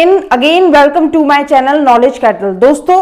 Again welcome to my channel knowledge cattle. दोस्तों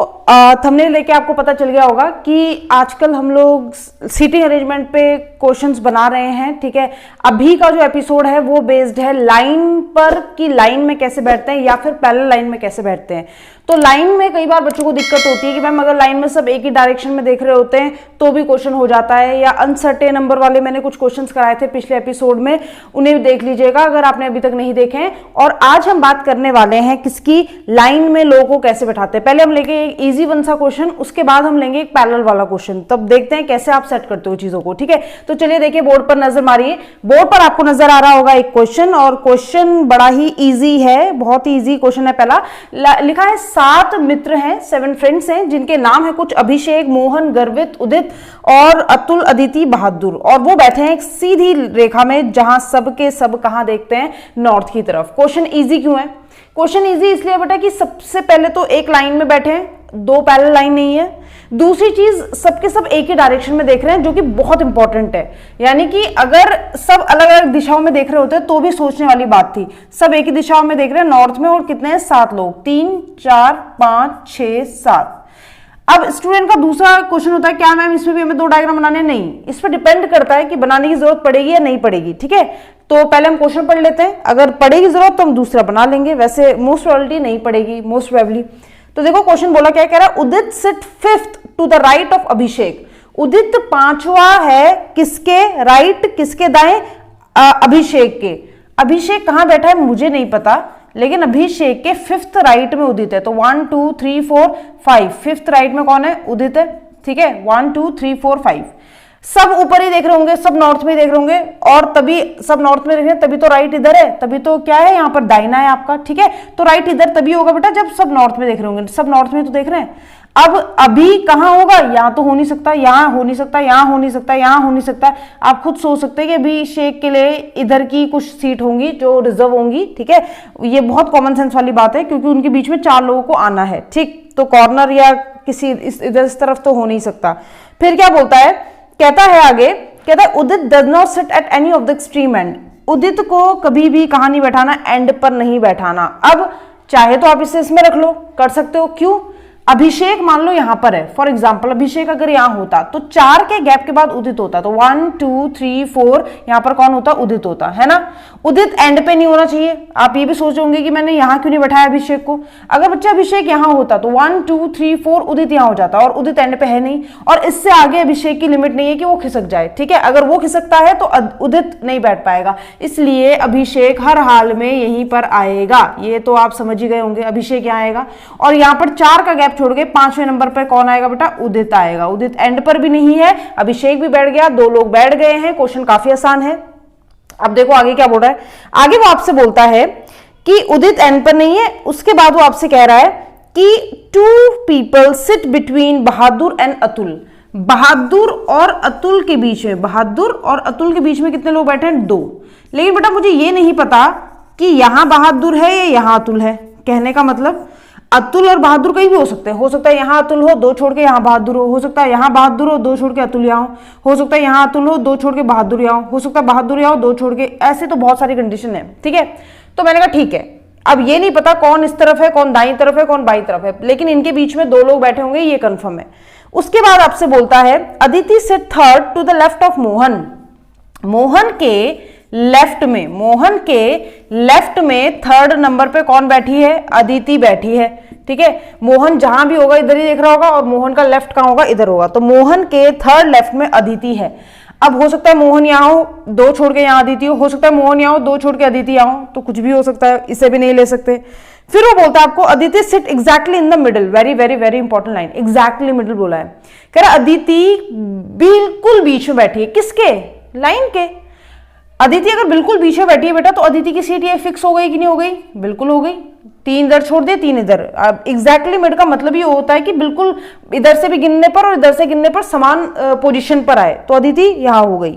thumbnail लेके आपको पता चल गया होगा कि आजकल हम लोग सीटिंग अरेंजमेंट पे क्वेश्चंस बना रहे हैं। ठीक है, अभी का जो एपिसोड है वो बेस्ड है लाइन पर कि लाइन में कैसे बैठते हैं या फिर पैरेलल लाइन में कैसे बैठते हैं। तो लाइन में कई बार बच्चों को दिक्कत होती है कि मैम अगर लाइन में सब एक ही डायरेक्शन में देख रहे होते हैं तो भी क्वेश्चन हो जाता है, या अनसर्टेन नंबर वाले मैंने कुछ क्वेश्चंस कराए थे पिछले एपिसोड में, उन्हें भी देख लीजिएगा अगर आपने अभी तक नहीं देखे हैं। और आज हम बात करने वाले हैं किसकी, लाइन में लोगों को कैसे बैठाते हैं। पहले हम लेंगे एक इजी वन सा क्वेश्चन, उसके बाद हम लेंगे एक पैरेलल वाला क्वेश्चन, तब देखते हैं कैसे आप सेट करते हो चीजों को। ठीक है, तो चलिए देखिए, बोर्ड पर नजर मारिए। बोर्ड पर आपको नजर आ रहा होगा एक क्वेश्चन, और क्वेश्चन बड़ा ही इजी है, बहुत ही इजी क्वेश्चन है। पहला लिखा है 7 मित्र हैं, 7 फ्रेंड्स हैं जिनके नाम है कुछ अभिषेक, मोहन, गर्वित, उदित और अतुल, अदिति, बहादुर, और वो बैठे हैं एक सीधी रेखा में जहां सब के सब कहां देखते हैं, नॉर्थ की तरफ। क्वेश्चन इजी क्यों है? क्वेश्चन इजी इसलिए बेटा कि सबसे पहले तो एक लाइन में बैठे हैं, 2 पैरेलल लाइन नहीं है। दूसरी चीज, सबके सब एक ही डायरेक्शन में देख रहे हैं जो कि बहुत इंपॉर्टेंट है। यानी कि अगर सब अलग अलग दिशाओं में देख रहे होते तो भी सोचने वाली बात थी। सब एक ही दिशाओं में देख रहे हैं नॉर्थ में, और कितने हैं, 7 लोग, 3 4 5 6 7। अब स्टूडेंट का दूसरा क्वेश्चन होता है क्या मैम इसमें भी हमें 2 डायग्राम बनाने? नहीं, इस पर डिपेंड करता है कि बनाने की जरूरत पड़ेगी या नहीं पड़ेगी। ठीक है, तो पहले हम क्वेश्चन पढ़ लेते हैं, अगर पड़ेगी जरूरत तो हम दूसरा बना लेंगे, वैसे मोस्ट प्रोबेबिलिटी नहीं पड़ेगी, मोस्ट प्रोबेबली। तो देखो क्वेश्चन बोला क्या कह रहा है, Udit sit 5th to the right of Abhishek. Udit 5वां है किसके राइट, किसके दाएं, अभिषेक के। अभिषेक कहां बैठा है मुझे नहीं पता, लेकिन अभिषेक के 5th राइट में उदित है। तो 1 2 3 4 5, 5th राइट में कौन है, उदित है। ठीक है, 1 2 3 4 5। सब ऊपर ही देख रहे होंगे, सब नॉर्थ में देख रहे होंगे, और तभी सब नॉर्थ में देख रहे हैं तभी तो राइट इधर है, तभी तो क्या है यहाँ पर दाहिना है आपका। ठीक है, तो राइट इधर तभी होगा बेटा जब सब नॉर्थ में देख रहे होंगे, सब नॉर्थ में तो देख रहे हैं। अब अभी कहां होगा, यहां तो हो नहीं सकता, यहां हो नहीं सकता, यहां हो नहीं सकता, यहां हो नहीं सकता। आप खुद सोच सकते हैं कि अभिषेक के लिए इधर की कुछ सीट होंगी जो रिजर्व होंगी। ठीक है, ये बहुत कॉमन सेंस वाली बात है क्योंकि उनके बीच में 4 लोगों को आना है। ठीक, तो कॉर्नर या किसी इधर इस तरफ तो हो नहीं सकता। फिर क्या बोलता है, कहता है आगे, कहता है Udit does not sit at any of the extreme end. Udit को कभी भी कहां नहीं बैठाना, एंड पर नहीं बैठाना। अब चाहे तो आप इसे इसमें रख लो, कर सकते हो। क्यों? अभिषेक मान लो यहां पर है, फॉर एग्जाम्पल अभिषेक अगर यहां होता तो 4 के गैप के बाद उदित होता, तो 1 2 3 4 यहां पर कौन होता, उदित होता है ना। उदित एंड पे नहीं होना चाहिए। आप ये भी सोच होंगे कि मैंने यहां क्यों नहीं बैठाया अभिषेक को। अगर बच्चा अभिषेक यहां होता तो 1 2 3 4 उदित यहां हो जाता, और उदित एंड पे है नहीं, और इससे आगे अभिषेक की लिमिट नहीं है कि वो खिसक जाए। ठीक है, अगर वो खिसकता है तो उदित नहीं बैठ पाएगा, इसलिए अभिषेक हर हाल में यहीं पर आएगा। ये तो आप समझ ही गए होंगे, अभिषेक यहाँ आएगा, और यहाँ पर 4 का गैप छोड़ के 5वें नंबर पर कौन आएगा बेटा, उदित आएगा। उदित एंड पर भी नहीं है, अभिषेक भी बैठ गया, 2 लोग बैठ गए हैं। क्वेश्चन काफी आसान है। अब देखो आगे क्या बोल रहा है, आगे वो आपसे बोलता है कि उदित एंड पर नहीं है, उसके बाद वो आपसे कह रहा है कि 2 people sit between Bahadur and Atul. Bahadur और अतुल के बीच में, बहादुर और अतुल के बीच में कितने लोग बैठे हैं, 2। लेकिन बेटा मुझे ये नहीं पता कि यहां बहादुर है या यहां अतुल है। कहने का मतलब अतुल और बहादुर कहीं भी हो सकते हैं। हो सकता है यहाँ अतुल हो, 2 छोड़ के यहाँ बहादुर हो सकता है यहाँ बहादुर हो, 2 छोड़ के अतुल यहाँ हो सकता है यहाँ अतुल हो, 2 छोड़ के बहादुर यहाँ हो सकता है बहादुर यहाँ 2 छोड़ के, ऐसे तो बहुत सारी कंडीशन है। ठीक है, तो मैंने कहा ठीक है, अब ये नहीं पता कौन इस तरफ है, कौन दाईं तरफ है, कौन बाईं तरफ है, लेकिन इनके बीच में 2 लोग बैठे होंगे, ये कंफर्म है। उसके बाद आपसे बोलता है Aditi sit 3rd to the left of Mohan. Mohan के लेफ्ट में, मोहन के लेफ्ट में 3rd नंबर पे कौन बैठी है, अदिति बैठी है। ठीक है, मोहन जहां भी होगा इधर ही देख रहा होगा, और मोहन का लेफ्ट कहां होगा, इधर होगा, तो मोहन के 3rd लेफ्ट में अदिति है। अब हो सकता है मोहन यहाँ हो, 2 छोड़ के यहाँ अदिति हो सकता है मोहन यहाँ हो, 2 छोड़ के अदिति यहाँ हो, तो कुछ भी हो सकता है, इसे भी नहीं ले सकते। फिर वो बोलता है आपको Aditi sit exactly in the middle. Very very very important line, exactly middle बोला है। कह रहा अदिति बिल्कुल बीच में बैठी है, किसके, लाइन के। अदिति अगर बिल्कुल बीच में बैठी है बेटा तो अदिति की सीट ये फिक्स हो गई कि नहीं हो गई, बिल्कुल हो गई। 3 इधर छोड़ दिए, 3 इधर। अब एग्जैक्टली मिड का मतलब ये होता है कि बिल्कुल इधर से भी गिनने पर और इधर से गिनने पर समान पोजीशन पर आए, तो अदिति यहां हो गई।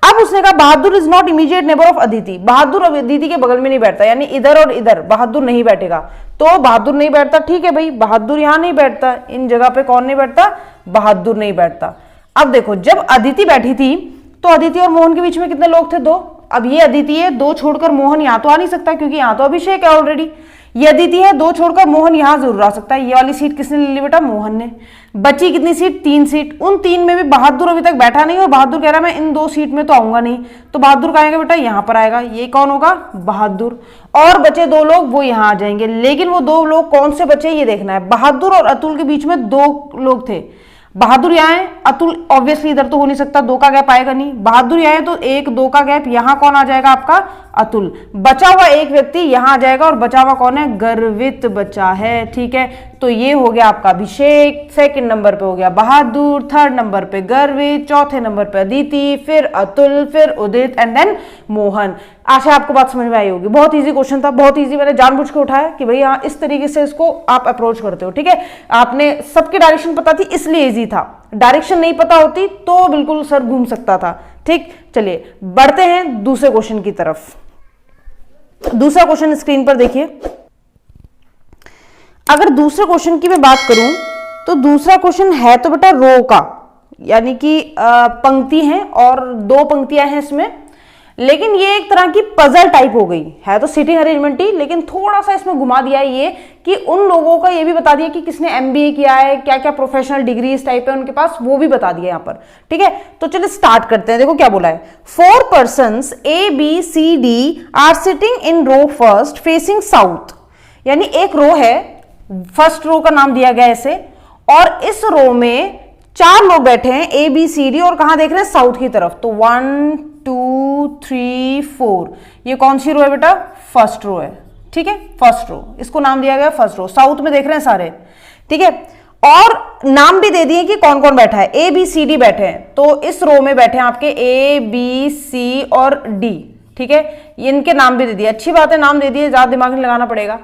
अब उसने कहा Bahadur is not immediate neighbour of Aditi. Bahadur Aditi के बगल में नहीं बैठता, यानी इधर और इधर बहादुर नहीं बैठेगा, तो बहादुर नहीं बैठता। ठीक है भाई, बहादुर यहां नहीं बैठता, इन जगह पे कौन नहीं बैठता, बहादुर नहीं बैठता। अब देखो जब अदिति बैठी थी तो अदिति और मोहन के बीच में कितने लोग थे, 2। अब ये अदिति है, 2 छोड़कर मोहन यहाँ तो आ नहीं सकता क्योंकि यहाँ तो अभिषेक है ऑलरेडी। ये अदिति है, 2 छोड़कर मोहन यहां जरूर आ सकता है। ये वाली सीट किसने ले ली बेटा? मोहन ने। बची कितनी सीट? 3 सीट। उन 3 में भी बहादुर अभी तक बैठा नहीं और बहादुर कह रहा है मैं इन 2 सीट में तो आऊंगा नहीं, तो बहादुर कहाँ आएगा बेटा? यहाँ पर आएगा। ये कौन होगा? बहादुर। और बचे 2 लोग, वो यहाँ आ जाएंगे। लेकिन वो 2 लोग कौन से बचे ये देखना है। बहादुर और अतुल के बीच में 2 लोग थे। बहादुर यहाँ है, अतुल ऑब्वियसली इधर तो हो नहीं सकता, 2 का गैप आएगा नहीं। बहादुर यहाँ है तो 1-2 का गैप, यहाँ कौन आ जाएगा आपका? अतुल। बचा हुआ एक व्यक्ति यहाँ आ जाएगा और बचा हुआ कौन है? गर्वित बचा है। ठीक है, तो ये हो गया आपका अभिषेक, 2nd नंबर पे हो गया बहादुर, 3rd नंबर पे गर्वित, 4थे नंबर पे अदिति, फिर अतुल, फिर उदित एंड देन मोहन। आशा आपको बात समझ में आई होगी। बहुत इजी क्वेश्चन था, बहुत इजी। मैंने जानबूझ के उठाया कि भाई हाँ इस तरीके से इसको आप अप्रोच करते हो। ठीक है, आपने सबकी डायरेक्शन पता थी इसलिए इजी था, डायरेक्शन नहीं पता होती तो बिल्कुल सर घूम सकता था। ठीक, चलिए बढ़ते हैं दूसरे क्वेश्चन की तरफ। दूसरा क्वेश्चन स्क्रीन पर देखिए। अगर दूसरे क्वेश्चन की मैं बात करूं तो दूसरा क्वेश्चन है तो बेटा रो का, यानी कि पंक्ति है और 2 पंक्तियां हैं इसमें, लेकिन ये एक तरह की पजल टाइप हो गई है। तो सिटिंग अरेंजमेंट ही, लेकिन थोड़ा सा इसमें घुमा दिया है ये कि उन लोगों का ये भी बता दिया कि किसने MBA किया है, क्या क्या प्रोफेशनल डिग्री इस टाइप है उनके पास, वो भी बता दिया यहाँ पर। ठीक है, तो चलिए स्टार्ट करते हैं। देखो क्या बोला है। 4 persons A B C D are sitting in row first facing south, यानी एक रो है, फर्स्ट रो का नाम दिया गया है इसे, और इस रो में 4 लोग बैठे हैं A B C D और कहां देख रहे हैं? साउथ की तरफ। तो 1 2 3 4, ये कौन सी रो है बेटा? फर्स्ट रो है। ठीक है, फर्स्ट रो, इसको नाम दिया गया फर्स्ट रो। साउथ में देख रहे हैं सारे। ठीक है, और नाम भी दे दिए कि कौन कौन बैठा है। A B C D बैठे हैं, तो इस रो में बैठे हैं आपके A B C और D। ठीक है, इनके नाम भी दे दिए, अच्छी बात है, नाम दे दिए, ज्यादा दिमाग नहीं लगाना पड़ेगा।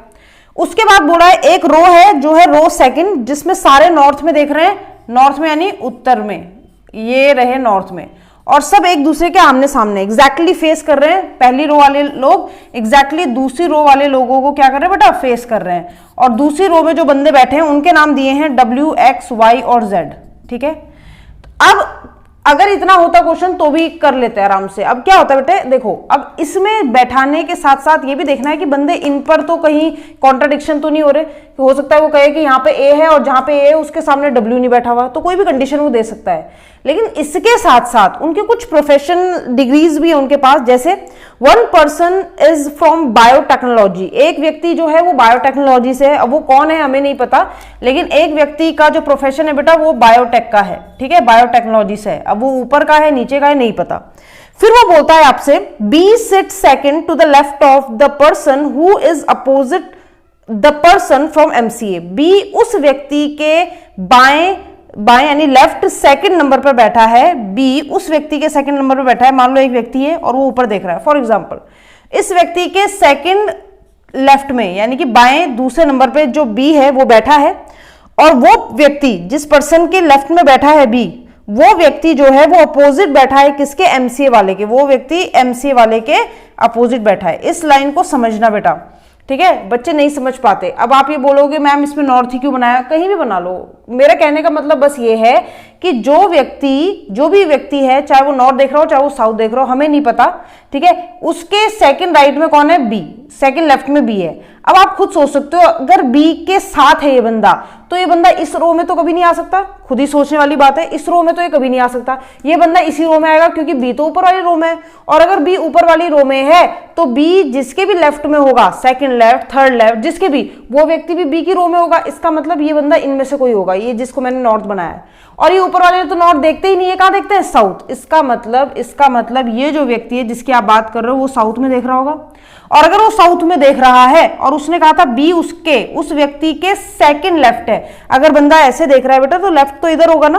उसके बाद बोला है एक रो है जो है रो सेकंड, जिसमें सारे नॉर्थ में देख रहे हैं, नॉर्थ में यानी उत्तर में, ये रहे नॉर्थ में, और सब एक दूसरे के आमने सामने एग्जैक्टली फेस कर रहे हैं। पहली रो वाले लोग एग्जैक्टली दूसरी रो वाले लोगों को क्या कर रहे हैं बेटा? फेस कर रहे हैं। और दूसरी रो में जो बंदे बैठे हैं उनके नाम दिए हैं W X Y और Z। ठीक है, अब अगर इतना होता क्वेश्चन तो भी कर लेते हैं आराम से। अब क्या होता है बेटे, देखो अब इसमें बैठाने के साथ साथ ये भी देखना है कि बंदे इन पर तो कहीं कॉन्ट्राडिक्शन तो नहीं हो रहे। हो सकता है वो कहे कि यहाँ पे A है और जहां पे A है उसके सामने W नहीं बैठा हुआ, तो कोई भी कंडीशन वो दे सकता है। लेकिन इसके साथ साथ उनके कुछ प्रोफेशनल डिग्रीज भी है उनके पास, जैसे 1 person इज फ्रॉम बायोटेक्नोलॉजी, एक व्यक्ति जो है वो बायोटेक्नोलॉजी से है। अब वो कौन है हमें नहीं पता, लेकिन एक व्यक्ति का जो प्रोफेशन है बेटा वो बायोटेक का है। ठीक है, बायोटेक्नोलॉजी से है। अब वो ऊपर का है नीचे का है नहीं पता। फिर वो बोलता है आपसे B sit second to the left of the person who is opposite the person from MCA। B उस व्यक्ति के बाएं यानी लेफ्ट 2nd नंबर पर बैठा है। B उस व्यक्ति के 2nd नंबर पर बैठा है। मान लो एक व्यक्ति है और वो ऊपर देख रहा है। फॉर एग्जांपल इस व्यक्ति के 2nd लेफ्ट में यानी कि बाएं दूसरे नंबर पे जो B है वो बैठा है, और वो व्यक्ति जिस पर्सन के लेफ्ट में बैठा है B, वो व्यक्ति जो है वो अपोजिट बैठा है किसके? MCA वाले के। वो व्यक्ति MCA वाले के अपोजिट बैठा है। इस लाइन को समझना बेटा। ठीक है, बच्चे नहीं समझ पाते। अब आप ये बोलोगे मैम इसमें नॉर्थ ही क्यों बनाया? कहीं भी बना लो, मेरा कहने का मतलब बस ये है कि जो भी व्यक्ति है, चाहे वो नॉर्थ देख रहा हो चाहे वो साउथ देख रहा हो, हमें नहीं पता। ठीक है, उसके 2nd राइट में कौन है? B, 2nd लेफ्ट में B है। अब आप खुद सोच सकते हो अगर B के साथ है ये बंदा, तो ये बंदा इस रो में तो कभी नहीं आ सकता। खुद ही सोचने वाली बात है, इस रो में तो ये कभी नहीं आ सकता। ये बंदा इसी रो में आएगा क्योंकि B तो ऊपर वाली रो में है, और अगर B ऊपर वाली रो में है तो B जिसके भी लेफ्ट में होगा, 2nd लेफ्ट 3rd लेफ्ट जिसके भी, वो व्यक्ति भी B की रो में होगा। इसका मतलब ये बंदा इनमें से कोई होगा, ये जिसको मैंने नॉर्थ बनाया है। और ये ऊपर वाले तो नॉर्थ देखते ही नहीं है, कहां देखते हैं? साउथ। इसका मतलब ये जो व्यक्ति है जिसकी आप बात कर रहे हो वो साउथ में देख रहा होगा। और अगर वो साउथ में देख रहा है और उसने कहा था B उस व्यक्ति के 2nd लेफ्ट है, अगर बंदा ऐसे देख रहा है बेटा तो लेफ्ट तो इधर होगा ना,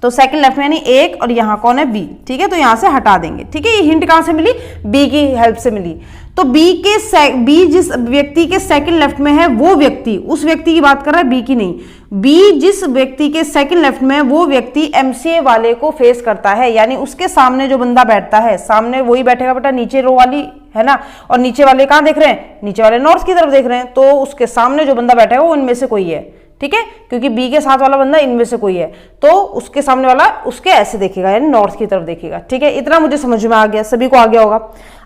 तो 2nd लेफ्ट में यानी 1 और यहां कौन है? B। ठीक है, तो यहां से हटा देंगे। ठीक है, ये हिंट कहां से मिली? B की हेल्प से मिली। तो B जिस व्यक्ति के 2nd लेफ्ट में है वो व्यक्ति, उस व्यक्ति की बात कर रहा है, B की नहीं। B जिस व्यक्ति के 2nd लेफ्ट में है वो व्यक्ति MCA वाले को फेस करता है, यानी उसके सामने जो बंदा बैठता है, सामने वही बैठेगा बेटा, नीचे रो वाली है ना, और नीचे वाले कहां देख रहे हैं? नीचे वाले नॉर्थ की तरफ देख रहे हैं, तो उसके सामने जो बंदा बैठेगा वो इनमें से कोई है। ठीक है, क्योंकि B के साथ वाला बंदा इनमें से कोई है, तो उसके सामने वाला उसके ऐसे देखेगा, यानी नॉर्थ की तरफ देखेगा। ठीक है, इतना मुझे समझ में आ गया, सभी को आ गया होगा।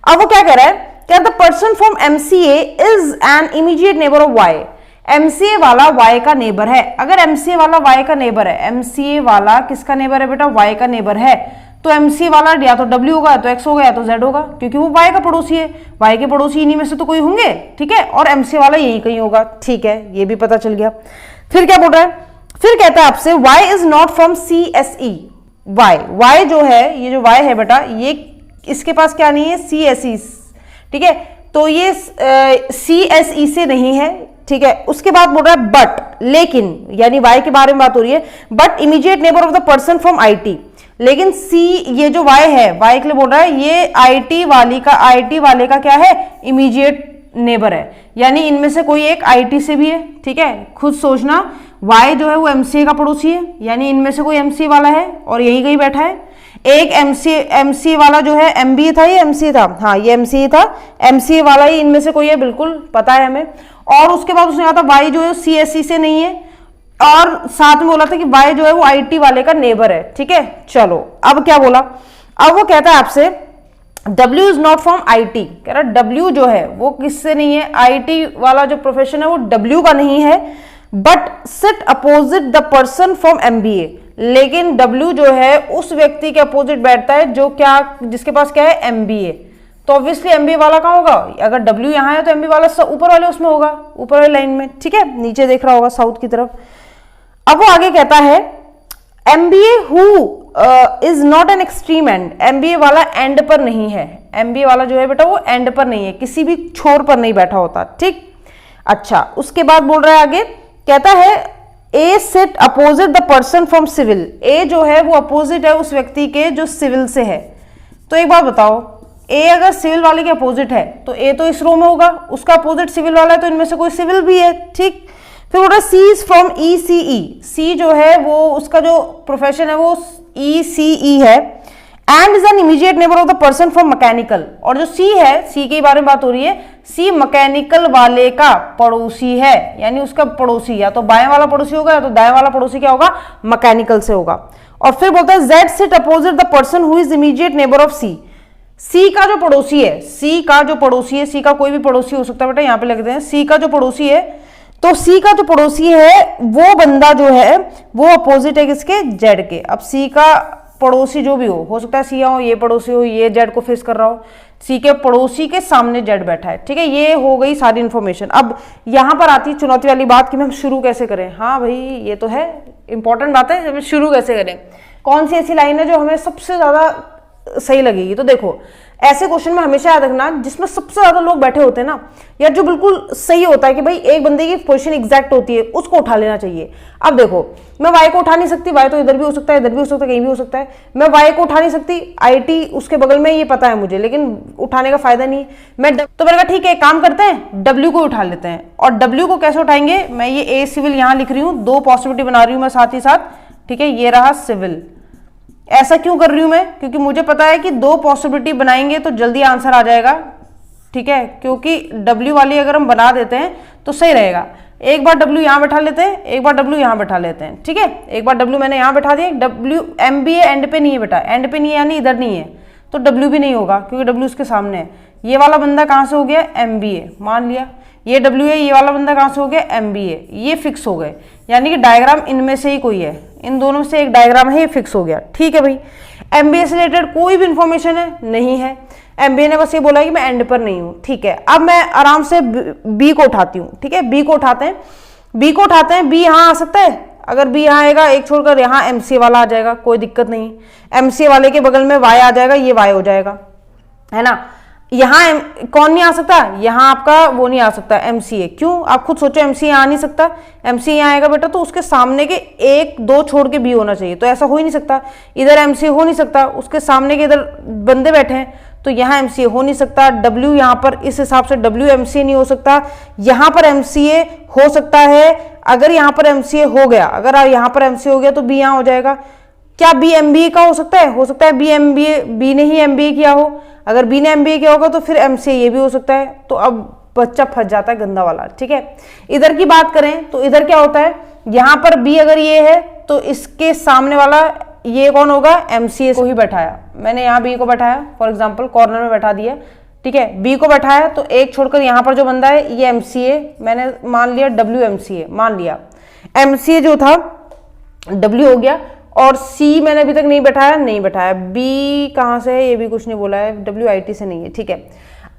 अब वो क्या कह रहा है क्या the person from MCA is an immediate neighbour of Y. MCA वाला वाई का नेबर है। अगर एमसीए वाला वाई का नेबर है, एमसीए वाला किसका नेबर है बेटा, वाई का नेबर है, तो एमसीए वाला या तो डब्ल्यू होगा, तो एक्स होगा, या तो जेड होगा, क्योंकि वो वाई का पड़ोसी है। वाई के पड़ोसी इन्हीं में से तो कोई होंगे, ठीक है, और एमसीए वाला यही कहीं होगा, ठीक है, ये भी पता चल गया। फिर क्या बोल रहा है, फिर कहता है आपसे Y is not from CSE। Y जो है, ये जो वाई है बेटा, ये इसके पास क्या नहीं है, CSE, ठीक है, तो ये CSE से नहीं है, ठीक है। उसके बाद बोल रहा है बट, लेकिन, यानी वाई के बारे में बात हो रही है, but immediate neighbour of the person from IT। लेकिन ये जो वाई है, वाई के लिए बोल रहा है ये IT वाले का क्या है, इमीडिएट नेबर है, यानी इनमें से कोई एक IT से भी है, ठीक है। खुद सोचना, वाई जो है वो MCA का पड़ोसी है, यानी इनमें से कोई MCA वाला है और यही कहीं बैठा है। एक MCA वाला जो है MBA था, ये MCA था, हाँ ये MCA था, MCA वाला ही इनमें से कोई है, बिल्कुल पता है हमें। और उसके बाद उसने कहा था वाई जो है CSE से नहीं है, और साथ में बोला था कि वाई जो है वो IT वाले का नेबर है, ठीक है। चलो अब क्या बोला, अब वो कहता है आपसे W is not from IT। कह रहा W जो है वो किससे नहीं है, IT वाला जो प्रोफेशन है वो W का नहीं है, but seat opposite the person from MBA। लेकिन W जो है उस व्यक्ति के अपोजिट बैठता है जो क्या, जिसके पास क्या है, MBA। तो ऑब्वियसली MBA वाला कहाँ होगा, अगर W यहाँ है तो MBA वाला ऊपर वाले उसमें होगा, ऊपर वाली लाइन में, ठीक है, नीचे देख रहा होगा साउथ की तरफ। अब वो आगे कहता है MBA who is not an extreme and. MBA वाला एंड पर नहीं है, MBA वाला जो है बेटा वो एंड पर नहीं है, किसी भी छोर पर नहीं बैठा होता, ठीक। अच्छा, उसके बाद बोल रहा है आगे, कहता है A sit opposite the person from civil. A जो है वो अपोजिट है उस व्यक्ति के जो सिविल से है। तो एक बात बताओ, A अगर सिविल वाले के अपोजिट है तो A तो इस रो में होगा, उसका अपोजिट सिविल वाला है, तो इनमें से कोई सिविल भी है, ठीक। फिर बोल रहा है C is from ECE। C जो है वो उसका जो प्रोफेशन है वो ECE है, and is an immediate neighbour of the person from mechanical. और जो C है, C के बारे में बात हो रही है, C मैकेनिकल वाले का पड़ोसी है, यानी उसका पड़ोसी या तो बाएं वाला पड़ोसी होगा या तो दाएं वाला पड़ोसी क्या होगा, मैकेनिकल से होगा। और फिर बोलता है Z seat opposite the person who is immediate neighbour of C। C का जो पड़ोसी है, C का जो पड़ोसी है, C का कोई भी पड़ोसी हो सकता है बेटा, यहाँ पे लिखते हैं C का जो पड़ोसी है, तो C का जो पड़ोसी है वो बंदा जो है वो अपोजिट है किसके, Z के। अब C का पड़ोसी जो भी हो सकता है C हो, ये पड़ोसी हो, ये Z को फेस कर रहा हो, C के पड़ोसी के सामने Z बैठा है, ठीक है। ये हो गई सारी इंफॉर्मेशन। अब यहां पर आती है चुनौती वाली बात कि हम शुरू कैसे करें। हाँ भाई, ये तो है इंपॉर्टेंट बात है, शुरू कैसे करें, कौन सी ऐसी लाइन है जो हमें सबसे ज्यादा सही लगेगी। तो देखो, ऐसे क्वेश्चन में हमेशा याद रखना जिसमें सबसे ज्यादा लोग बैठे होते हैं ना, या जो बिल्कुल सही होता है कि भाई एक बंदे की पोजीशन एग्जैक्ट होती है, उसको उठा लेना चाहिए। अब देखो, मैं वाई को उठा नहीं सकती, वाई तो इधर भी हो सकता है, इधर भी हो सकता है, कहीं भी हो सकता है। मैं वाई को उठा नहीं सकती, IT उसके बगल में, ये पता है मुझे, लेकिन उठाने का फायदा नहीं। मैं तो मैंने कहा ठीक है, काम करते हैं, W को उठा लेते हैं। और W को कैसे उठाएंगे, मैं ये A सिविल यहां लिख रही हूँ, दो पॉसिबिलिटी बना रही हूँ मैं साथ ही साथ, ठीक है। ये रहा सिविल। ऐसा क्यों कर रही हूं मैं, क्योंकि मुझे पता है कि दो पॉसिबिलिटी बनाएंगे तो जल्दी आंसर आ जाएगा, ठीक है। क्योंकि W वाली अगर हम बना देते हैं तो सही रहेगा। एक बार W यहां बैठा लेते हैं, एक बार W यहां बैठा लेते हैं, ठीक है। एक बार W मैंने यहां बैठा दिया, W MBA एंड पे नहीं है बेटा, एंड पे नहीं है यानी इधर नहीं है, तो W भी नहीं होगा क्योंकि W उसके सामने है। ये वाला बंदा कहां से हो गया, MBA मान लिया, ये W है, ये वाला बंदा कहां से हो गया, MBA, ये फिक्स हो गए, यानी कि डायग्राम इनमें से ही कोई है, इन दोनों में से एक डायग्राम है, ये फिक्स हो गया, ठीक है भाई। MBA से रिलेटेड कोई भी इंफॉर्मेशन है, नहीं है। MBA ने बस ये बोला कि मैं एंड पर नहीं हूं, ठीक है। अब मैं आराम से B को उठाती हूँ, ठीक है। B को उठाते हैं, B यहाँ आ सकता है, अगर B यहाँ आएगा, एक छोड़कर यहाँ MCA वाला आ जाएगा, कोई दिक्कत नहीं। MCA वाले के बगल में Y आ जाएगा, ये Y हो जाएगा, है ना। यहाँ कौन नहीं आ सकता, यहाँ आपका वो नहीं आ सकता, MCA। क्यों, आप खुद सोचो, MCA आ नहीं सकता, MCA यहाँ आएगा बेटा तो उसके सामने के एक दो छोड़ के B होना चाहिए, तो ऐसा हो ही नहीं सकता। इधर MCA हो नहीं सकता, उसके सामने के इधर बंदे बैठे हैं, तो यहाँ MCA हो नहीं सकता। W यहाँ पर इस हिसाब से W MCA नहीं हो सकता, यहाँ पर MCA हो सकता है। अगर यहाँ पर MCA हो गया, अगर यहाँ पर MCA हो गया तो B यहाँ हो जाएगा। क्या B MBA का हो सकता है? हो सकता है B ने ही MBA किया हो। अगर B ने MBA किया होगा तो फिर MCA ये भी हो सकता है। तो अब बच्चा फंस जाता है गंदा वाला, ठीक है। इधर की बात करें तो इधर क्या होता है, यहाँ पर B अगर ये है तो इसके सामने वाला ये कौन होगा, MCA को ही बैठाया। मैंने यहाँ B को बैठाया, फॉर एग्जाम्पल कॉर्नर में बैठा दिया, ठीक है, बी को बैठाया तो एक छोड़कर यहां पर जो बंदा है ये एमसीए मैंने मान लिया, WMCA मान लिया, एमसीए जो था W हो गया, और C मैंने अभी तक नहीं बैठाया, B कहां से है ये भी कुछ नहीं बोला है, WIT से नहीं है, ठीक है।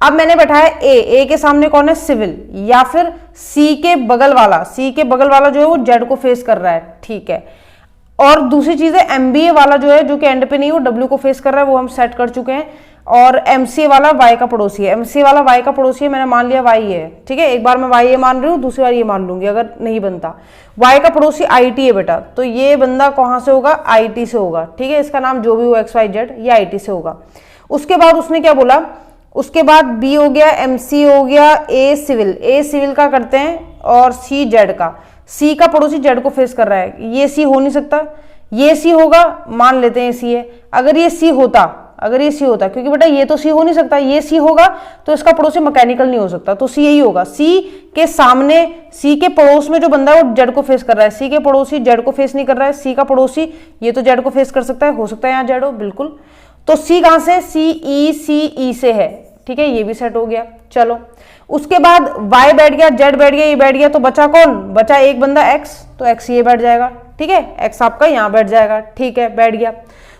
अब मैंने बैठाया A के सामने कौन है, सिविल, या फिर C के बगल वाला जो है वो Z को फेस कर रहा है, ठीक है। और दूसरी चीज है MBA वाला जो है, जो कि एंड पे नहीं, वो W को फेस कर रहा है, वो हम सेट कर चुके हैं। और MCA वाला Y का पड़ोसी है, MCA वाला Y का पड़ोसी है, मैंने मान लिया Y है, ठीक है। एक बार मैं Y मान रही हूँ, दूसरी बार ये मान लूंगी अगर नहीं बनता। Y का पड़ोसी IT है बेटा, तो ये बंदा कहां से होगा, IT से होगा, ठीक है। इसका नाम जो भी हो XYZ, ये IT से होगा। उसके बाद उसने क्या बोला, उसके बाद B हो गया, MC हो गया, A सिविल का करते हैं, और C Z का, C का पड़ोसी Z को फेस कर रहा है, ये C हो नहीं सकता, ये C होगा, मान लेते हैं C है। अगर ये C होता, क्योंकि बेटा ये तो C हो नहीं सकता, ये C होगा तो इसका पड़ोसी मैकेनिकल नहीं हो सकता, तो C यही होगा। C के सामने, C के पड़ोस में जो बंदा है वो Z को फेस कर रहा है, C के पड़ोसी Z को फेस नहीं कर रहा है, C का पड़ोसी ये तो Z को फेस कर सकता है, हो सकता है यहाँ Z हो, बिल्कुल। तो C कहां से, CE से है, ठीक है, ये भी सेट हो गया। चलो उसके बाद Y बैठ गया, Z बैठ गया, ये बैठ गया, तो बचा कौन, बचा एक बंदा X, तो X ये बैठ जाएगा, ठीक है, X आपका यहाँ बैठ जाएगा, ठीक है, बैठ गया।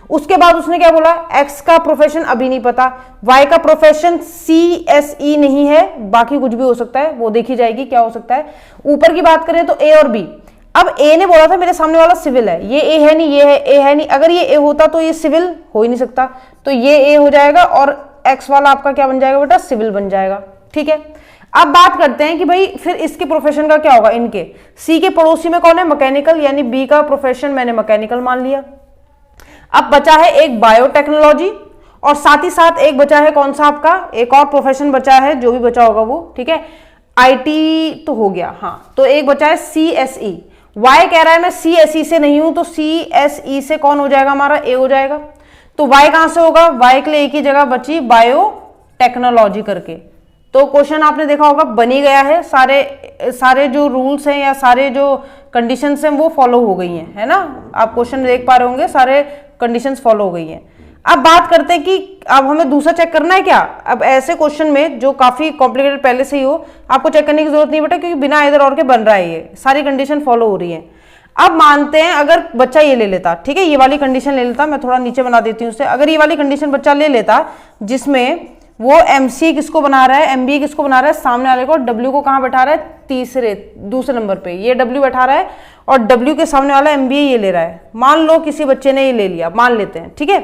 उसके बाद उसने क्या बोला, X का प्रोफेशन अभी नहीं पता, Y का प्रोफेशन CSE नहीं है, बाकी कुछ भी हो सकता है, वो देखी जाएगी क्या हो सकता है। ऊपर की बात करें तो A और B। अब A ने बोला था मेरे सामने वाला सिविल है, ये A है नहीं, ये है A है नहीं, अगर ये A होता तो ये सिविल हो ही नहीं सकता, तो ये A हो जाएगा, और X वाला आपका क्या बन जाएगा बेटा, सिविल बन जाएगा, ठीक है। अब बात करते हैं कि भाई फिर इसके प्रोफेशन का क्या होगा, इनके C के पड़ोसी में कौन है, मैकेनिकल, यानी B का प्रोफेशन मैंने मैकेनिकल मान लिया। अब बचा है एक बायोटेक्नोलॉजी, और साथ ही साथ एक बचा है कौन सा आपका, एक और प्रोफेशन बचा है, जो भी बचा होगा वो, ठीक है। IT तो हो गया, हाँ, तो एक बचा है CSE। Y कह रहा है मैं CSE से नहीं हूं, तो CSE से कौन हो जाएगा हमारा, A हो जाएगा। तो Y कहां से होगा, Y के लिए एक ही जगह बची, बायोटेक्नोलॉजी करके। तो क्वेश्चन आपने देखा होगा बन ही गया है, सारे जो रूल्स हैं या सारे जो कंडीशंस हैं वो फॉलो हो गई हैं, है ना। आप क्वेश्चन देख पा रहे होंगे, सारे कंडीशंस फॉलो हो गई हैं। अब बात करते हैं कि अब हमें दूसरा चेक करना है क्या। अब ऐसे क्वेश्चन में जो काफी कॉम्प्लिकेटेड पहले से ही हो, आपको चेक करने की जरूरत नहीं बेटा, क्योंकि बिना इधर और के बन रहा है, ये सारी कंडीशन फॉलो हो रही है। अब मानते हैं अगर बच्चा ये ले लेता, ठीक है, ये वाली कंडीशन ले लेता, मैं थोड़ा नीचे बना देती हूँ उससे। अगर ये वाली कंडीशन बच्चा ले लेता जिसमें वो MCA किसको बना रहा है, MBA किसको बना रहा है, सामने वाले को W को कहाँ बैठा रहा है, दूसरे नंबर पे ये W बैठा रहा है, और W के सामने वाला MBA ये ले रहा है। मान लो किसी बच्चे ने ये ले लिया, मान लेते हैं, ठीक है।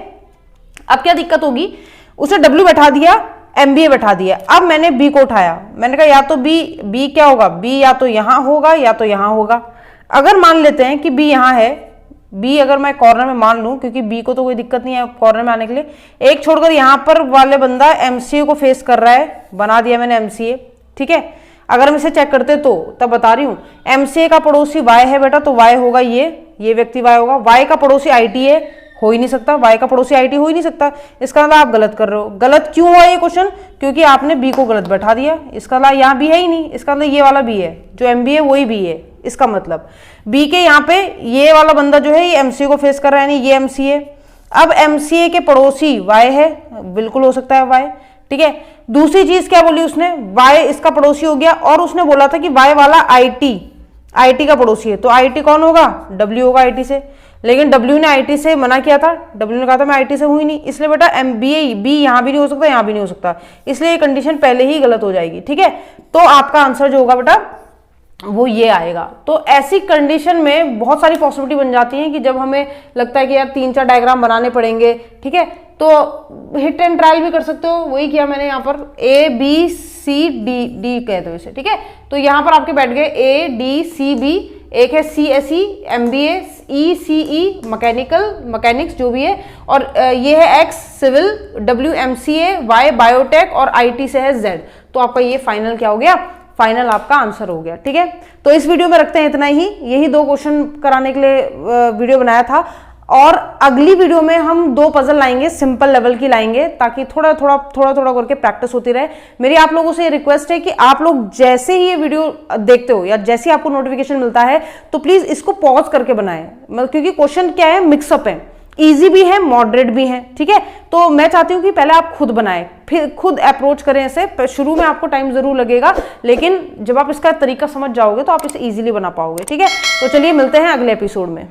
अब क्या दिक्कत होगी, उसे W बैठा दिया, MBA बैठा दिया। अब मैंने B को उठाया, मैंने कहा या तो B क्या होगा, B या तो यहां होगा या तो यहां होगा। अगर मान लेते हैं कि B यहां है, B अगर मैं कॉर्नर में मान लूं, क्योंकि B को तो कोई दिक्कत नहीं है कॉर्नर में आने के लिए, एक छोड़कर यहां पर वाले बंदा MCA को फेस कर रहा है, बना दिया मैंने MCA, ठीक है। अगर हम इसे चेक करते तो तब बता रही हूं, MCA का पड़ोसी Y है बेटा, तो Y होगा ये व्यक्ति Y होगा। Y का पड़ोसी IT है, हो ही नहीं सकता, Y का पड़ोसी IT हो ही नहीं सकता। इसका मतलब आप गलत कर रहे हो। गलत क्यों हुआ ये क्वेश्चन, क्योंकि आपने B को गलत बैठा दिया। इसका मतलब यहाँ B है ही नहीं, इसका मतलब ये वाला B है, जो MBA है वही B है। इसका मतलब B के यहाँ पे ये वाला बंदा जो है ये MCA को फेस कर रहा है, यानी ये MCA। अब MCA के पड़ोसी Y है, बिल्कुल हो सकता है Y, ठीक है। दूसरी चीज क्या बोली उसने, Y इसका पड़ोसी हो गया, और उसने बोला था कि Y वाला IT का पड़ोसी है, तो IT कौन होगा, W होगा IT से। लेकिन W ने IT से मना किया था, W ने कहा था मैं IT से हुई नहीं, इसलिए बेटा B यहाँ भी नहीं हो सकता, यहाँ भी नहीं हो सकता, इसलिए ये कंडीशन पहले ही गलत हो जाएगी, ठीक है। तो आपका आंसर जो होगा बेटा वो ये आएगा। तो ऐसी कंडीशन में बहुत सारी पॉसिबिलिटी बन जाती है कि जब हमें लगता है कि यार 3-4 डायग्राम बनाने पड़ेंगे, ठीक है, तो हिट एंड ट्रायल भी कर सकते हो। वही किया मैंने यहाँ पर, ABCD कहते हो इसे, ठीक है। तो यहाँ पर आपके बैठ गए ADCB, एक है CSE, MBA, ECE मैकेनिक्स जो भी है, और ये है X civil, WMCA, Y biotech, और IT से है Z। तो आपका ये फाइनल क्या हो गया, फाइनल आपका आंसर हो गया, ठीक है। तो इस वीडियो में रखते हैं इतना ही, यही 2 क्वेश्चन कराने के लिए वीडियो बनाया था। और अगली वीडियो में हम 2 पजल लाएंगे, सिंपल लेवल की लाएंगे, ताकि थोड़ा थोड़ा करके प्रैक्टिस होती रहे। मेरी आप लोगों से रिक्वेस्ट है कि आप लोग जैसे ही ये वीडियो देखते हो या जैसे ही आपको नोटिफिकेशन मिलता है, तो प्लीज इसको पॉज करके बनाएं, क्योंकि क्वेश्चन क्या है, मिक्सअप है। इजी भी है, मॉडरेट भी है, ठीक है। तो मैं चाहती हूँ कि पहले आप खुद बनाएं, फिर खुद अप्रोच करें इसे। शुरू में आपको टाइम जरूर लगेगा, लेकिन जब आप इसका तरीका समझ जाओगे तो आप इसे इजीली बना पाओगे, ठीक है। तो चलिए मिलते हैं अगले एपिसोड में।